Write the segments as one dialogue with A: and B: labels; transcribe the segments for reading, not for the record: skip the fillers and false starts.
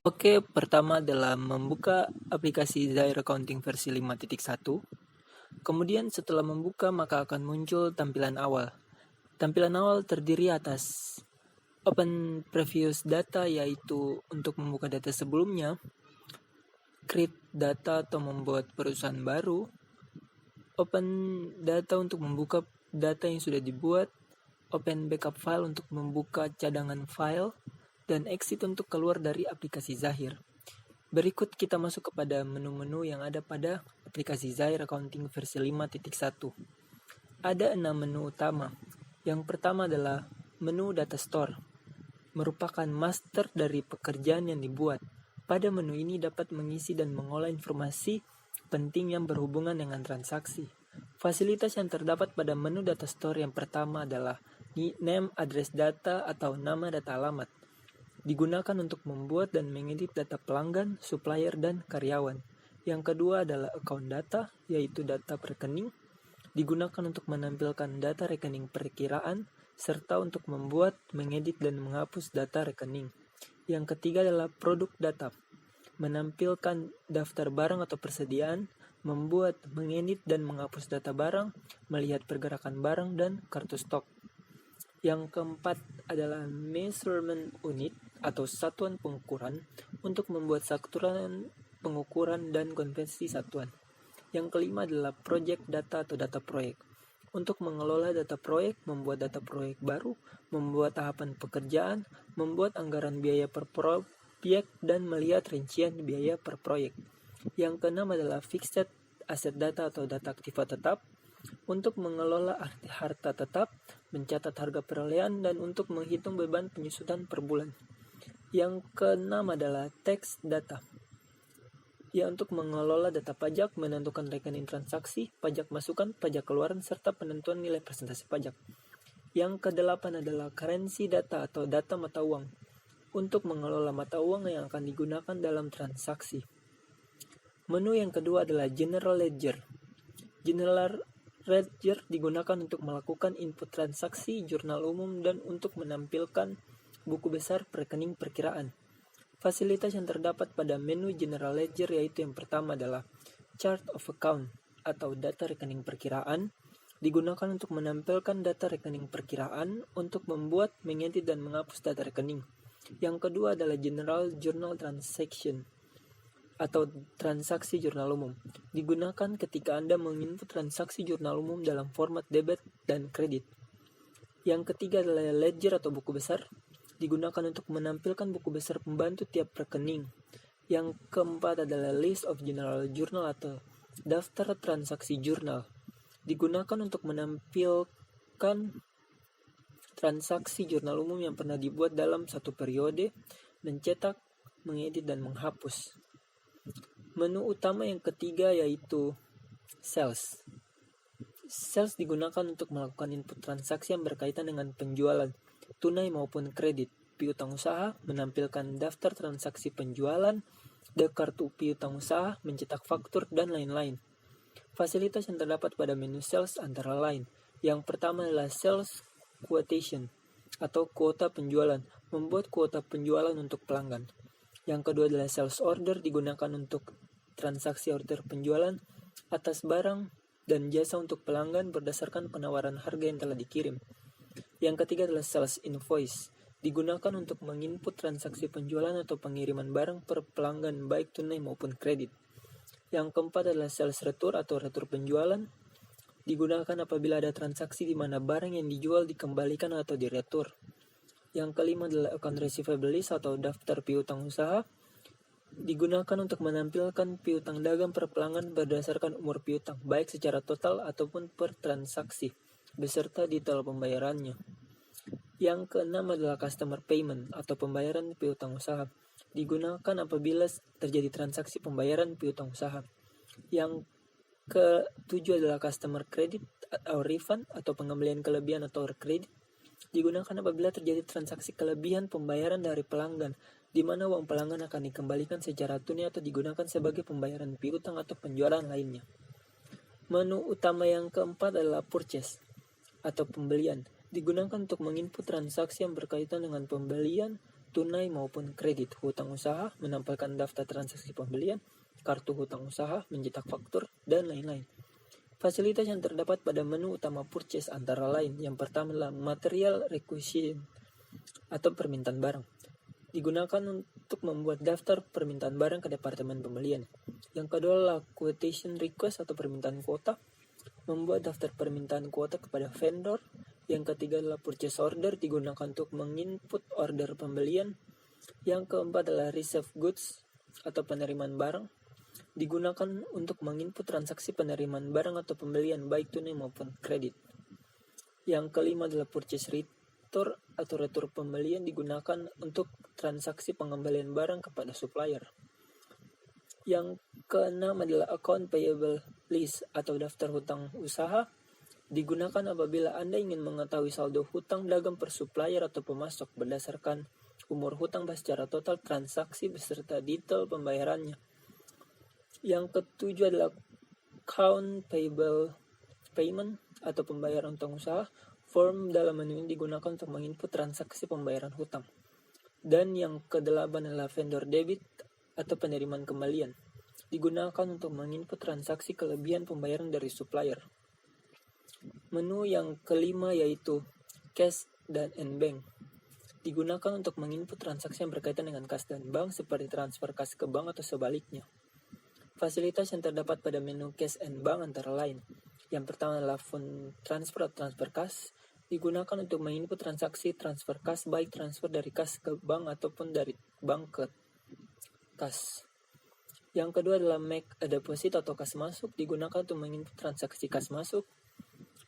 A: Oke, pertama adalah membuka aplikasi Zaire Accounting versi 5.1. Kemudian setelah membuka maka akan muncul tampilan awal. Tampilan awal terdiri atas Open Previous Data, yaitu untuk membuka data sebelumnya, Create Data atau membuat perusahaan baru, Open Data untuk membuka data yang sudah dibuat, Open Backup File untuk membuka cadangan file, dan Exit untuk keluar dari aplikasi Zahir. Berikut kita masuk kepada menu-menu yang ada pada aplikasi Zaire Accounting versi 5.1. Ada 6 menu utama. Yang pertama adalah menu Data Store, merupakan master dari pekerjaan yang dibuat. Pada menu ini dapat mengisi dan mengolah informasi penting yang berhubungan dengan transaksi. Fasilitas yang terdapat pada menu Data Store yang pertama adalah name, address data, atau nama data alamat. Digunakan untuk membuat dan mengedit data pelanggan, supplier, dan karyawan. Yang kedua adalah account data, yaitu data rekening. Digunakan untuk menampilkan data rekening perkiraan, serta untuk membuat, mengedit, dan menghapus data rekening. Yang ketiga adalah produk data, menampilkan daftar barang atau persediaan, membuat, mengedit, dan menghapus data barang, melihat pergerakan barang, dan kartu stok. Yang keempat adalah measurement unit atau satuan pengukuran untuk membuat satuan pengukuran dan konvensi satuan. Yang kelima adalah project data atau data proyek. Untuk mengelola data proyek, membuat data proyek baru, membuat tahapan pekerjaan, membuat anggaran biaya per proyek, dan melihat rincian biaya per proyek. Yang keenam adalah fixed asset data atau data aktiva tetap, untuk mengelola harta tetap, mencatat harga perolehan, dan untuk menghitung beban penyusutan per bulan. Yang keenam adalah tax data, ya untuk mengelola data pajak, menentukan rekening transaksi, pajak masukan, pajak keluaran, serta penentuan nilai presentasi pajak. Yang kedelapan adalah currency data atau data mata uang, untuk mengelola mata uang yang akan digunakan dalam transaksi. Menu yang kedua adalah general ledger. General ledger digunakan untuk melakukan input transaksi, jurnal umum, dan untuk menampilkan buku besar rekening perkiraan. Fasilitas yang terdapat pada menu General Ledger yaitu yang pertama adalah Chart of Account atau data rekening perkiraan, digunakan untuk menampilkan data rekening perkiraan, untuk membuat, mengedit, dan menghapus data rekening. Yang kedua adalah General Journal Transaction atau transaksi jurnal umum, digunakan ketika Anda menginput transaksi jurnal umum dalam format debit dan kredit. Yang ketiga adalah ledger atau buku besar, digunakan untuk menampilkan buku besar pembantu tiap rekening. Yang keempat adalah list of general journal atau daftar transaksi jurnal, digunakan untuk menampilkan transaksi jurnal umum yang pernah dibuat dalam satu periode, mencetak, mengedit, dan menghapus. Menu utama yang ketiga yaitu sales. Sales digunakan untuk melakukan input transaksi yang berkaitan dengan penjualan, tunai maupun kredit, piutang usaha, menampilkan daftar transaksi penjualan, kartu piutang usaha, mencetak faktur, dan lain-lain. Fasilitas yang terdapat pada menu sales antara lain. Yang pertama adalah sales quotation atau kuota penjualan, membuat kuota penjualan untuk pelanggan. Yang kedua adalah sales order, digunakan untuk transaksi order penjualan atas barang dan jasa untuk pelanggan berdasarkan penawaran harga yang telah dikirim. Yang ketiga adalah sales invoice, digunakan untuk menginput transaksi penjualan atau pengiriman barang per pelanggan baik tunai maupun kredit. Yang keempat adalah sales return atau retur penjualan, digunakan apabila ada transaksi di mana barang yang dijual dikembalikan atau diretur. Yang kelima adalah account receivable list atau daftar piutang usaha, digunakan untuk menampilkan piutang dagang per pelanggan berdasarkan umur piutang, baik secara total ataupun per transaksi, beserta detail pembayarannya. Yang keenam adalah customer payment atau pembayaran piutang usaha, digunakan apabila terjadi transaksi pembayaran piutang usaha. Yang ketujuh adalah customer credit atau refund atau pengembalian kelebihan atau kredit, digunakan apabila terjadi transaksi kelebihan pembayaran dari pelanggan, di mana uang pelanggan akan dikembalikan secara tunai atau digunakan sebagai pembayaran piutang atau penjualan lainnya. Menu utama yang keempat adalah purchase atau pembelian, digunakan untuk menginput transaksi yang berkaitan dengan pembelian, tunai maupun kredit. Hutang usaha menampilkan daftar transaksi pembelian, kartu hutang usaha, mencetak faktur, dan lain-lain. Fasilitas yang terdapat pada menu utama purchase antara lain, yang pertama adalah material requisition atau permintaan barang. Digunakan untuk membuat daftar permintaan barang ke departemen pembelian. Yang kedua adalah quotation request atau permintaan kuota, membuat daftar permintaan kuota kepada vendor. Yang ketiga adalah purchase order, digunakan untuk menginput order pembelian. Yang keempat adalah receive goods atau penerimaan barang, digunakan untuk menginput transaksi penerimaan barang atau pembelian baik tunai maupun kredit. Yang kelima adalah purchase return atau retur pembelian, digunakan untuk transaksi pengembalian barang kepada supplier. Yang keenam adalah account payable list atau daftar hutang usaha, digunakan apabila Anda ingin mengetahui saldo hutang dagang per supplier atau pemasok berdasarkan umur hutang secara total transaksi beserta detail pembayarannya. Yang ketujuh adalah account payable payment atau pembayaran hutang usaha. Form dalam menu ini digunakan untuk menginput transaksi pembayaran hutang. Dan yang kedelapan adalah vendor debit atau penerimaan kembalian, digunakan untuk menginput transaksi kelebihan pembayaran dari supplier. Menu yang kelima yaitu cash dan bank, digunakan untuk menginput transaksi yang berkaitan dengan kas dan bank seperti transfer kas ke bank atau sebaliknya. Fasilitas yang terdapat pada menu cash and bank antara lain, yang pertama adalah fund transfer atau transfer kas, digunakan untuk menginput transaksi transfer kas baik transfer dari kas ke bank ataupun dari bank ke kas. Yang kedua adalah make a deposit atau kas masuk, digunakan untuk menginput transaksi kas masuk.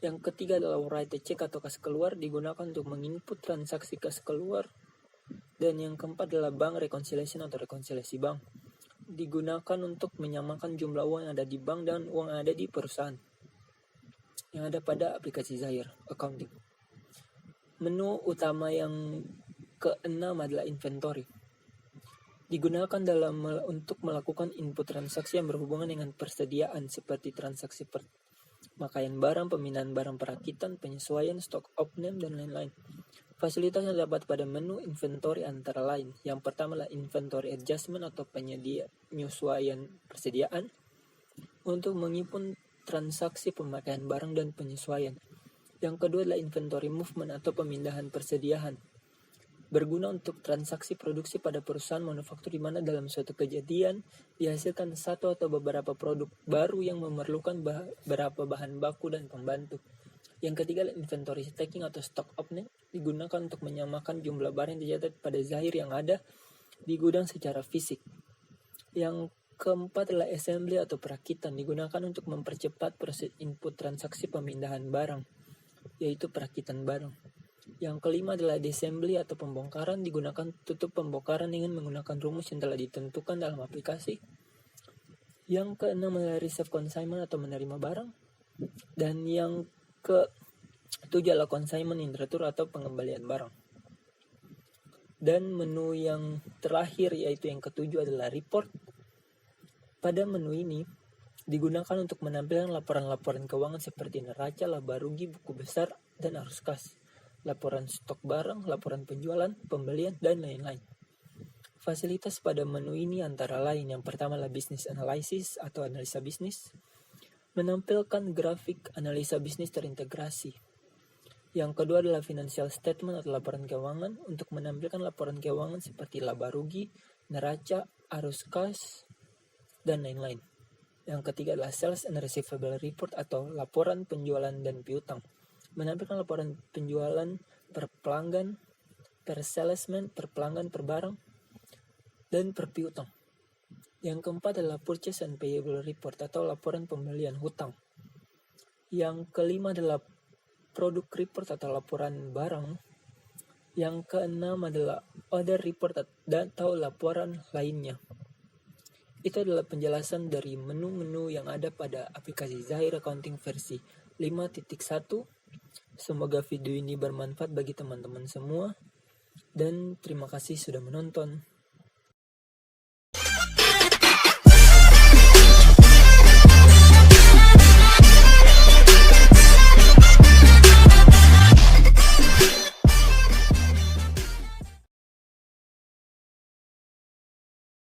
A: Yang ketiga adalah write a check atau kas keluar, digunakan untuk menginput transaksi kas keluar. Dan yang keempat adalah bank reconciliation atau rekonsiliasi bank, digunakan untuk menyamakan jumlah uang yang ada di bank dan uang yang ada di perusahaan yang ada pada aplikasi Zahir Accounting. Menu utama yang keenam adalah inventory, digunakan untuk melakukan input transaksi yang berhubungan dengan persediaan seperti transaksi pemakaian barang, pemindahan barang perakitan, penyesuaian stok off-name, dan lain-lain. Fasilitas yang terdapat pada menu inventory antara lain, yang pertama adalah inventory adjustment atau penyesuaian persediaan untuk menginput transaksi pemakaian barang dan penyesuaian. Yang kedua adalah inventory movement atau pemindahan persediaan, berguna untuk transaksi produksi pada perusahaan manufaktur di mana dalam suatu kejadian dihasilkan satu atau beberapa produk baru yang memerlukan beberapa bahan baku dan pembantu. Yang ketiga adalah inventory stacking atau stock opening, digunakan untuk menyamakan jumlah barang yang tercatat pada Zahir yang ada di gudang secara fisik. Yang keempat adalah assembly atau perakitan, digunakan untuk mempercepat proses input transaksi pemindahan barang, yaitu perakitan barang. Yang kelima adalah disassembly atau pembongkaran, digunakan tutup pembongkaran dengan menggunakan rumus yang telah ditentukan dalam aplikasi. Yang keenam adalah receive consignment atau menerima barang. Dan yang ketujuh adalah consignment in return atau pengembalian barang. Dan menu yang terakhir yaitu yang ketujuh adalah report. Pada menu ini digunakan untuk menampilkan laporan-laporan keuangan seperti neraca, laba rugi, buku besar, dan arus kas, laporan stok barang, laporan penjualan, pembelian, dan lain-lain. Fasilitas pada menu ini antara lain, yang pertama adalah business analysis atau analisa bisnis, menampilkan grafik analisa bisnis terintegrasi. Yang kedua adalah financial statement atau laporan keuangan, untuk menampilkan laporan keuangan seperti laba rugi, neraca, arus kas, dan lain-lain. Yang ketiga adalah sales and receivable report atau laporan penjualan dan piutang, menampilkan laporan penjualan per pelanggan, per salesman, per pelanggan, per barang, dan per piutang. Yang keempat adalah purchase and payable report atau laporan pembelian hutang. Yang kelima adalah product report atau laporan barang. Yang keenam adalah order report atau laporan lainnya. Itu adalah penjelasan dari menu-menu yang ada pada aplikasi Zahir Accounting versi 5.1. Semoga video ini bermanfaat bagi teman-teman semua. Dan terima kasih sudah menonton.